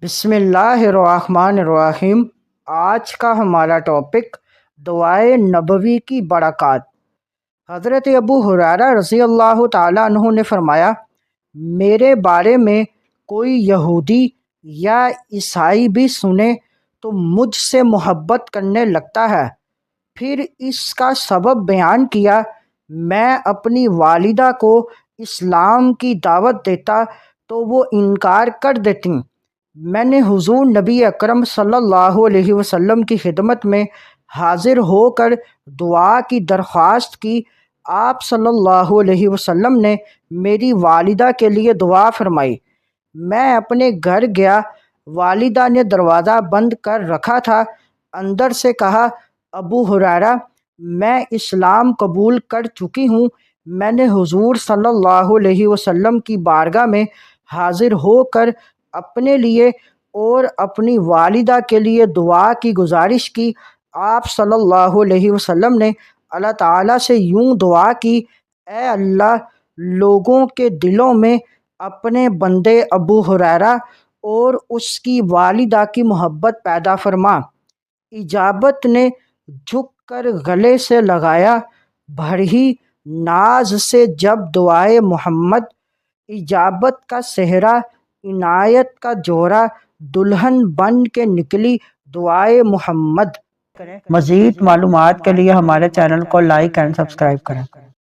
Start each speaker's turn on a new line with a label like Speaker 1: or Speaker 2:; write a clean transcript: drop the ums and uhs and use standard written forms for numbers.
Speaker 1: بسم اللہ الرحمن الرحیم۔ آج کا ہمارا ٹاپک دعائے نبوی کی برکات۔ حضرت ابو ہریرہ رضی اللہ تعالیٰ عنہ نے فرمایا، میرے بارے میں کوئی یہودی یا عیسائی بھی سنے تو مجھ سے محبت کرنے لگتا ہے۔ پھر اس کا سبب بیان کیا۔ میں اپنی والدہ کو اسلام کی دعوت دیتا تو وہ انکار کر دیتیں۔ میں نے حضور نبی اکرم صلی اللہ علیہ وسلم کی خدمت میں حاضر ہو کر دعا کی درخواست کی۔ آپ صلی اللہ علیہ وسلم نے میری والدہ کے لیے دعا فرمائی۔ میں اپنے گھر گیا، والدہ نے دروازہ بند کر رکھا تھا۔ اندر سے کہا، ابو ہریرہ، میں اسلام قبول کر چکی ہوں۔ میں نے حضور صلی اللہ علیہ وسلم کی بارگاہ میں حاضر ہو کر اپنے لیے اور اپنی والدہ کے لیے دعا کی گزارش کی۔ آپ صلی اللہ علیہ وسلم نے اللہ تعالیٰ سے یوں دعا کی، اے اللہ، لوگوں کے دلوں میں اپنے بندے ابو ہریرہ اور اس کی والدہ کی محبت پیدا فرما۔ اجابت نے جھک کر گلے سے لگایا، بڑھی ناز سے جب دعائے محمد، اجابت کا صحرا، عنایت کا جوہرا، دلہن بن کے نکلی دعائے محمد۔ مزید معلومات کے لیے ہمارے چینل کو لائک اینڈ سبسکرائب کریں۔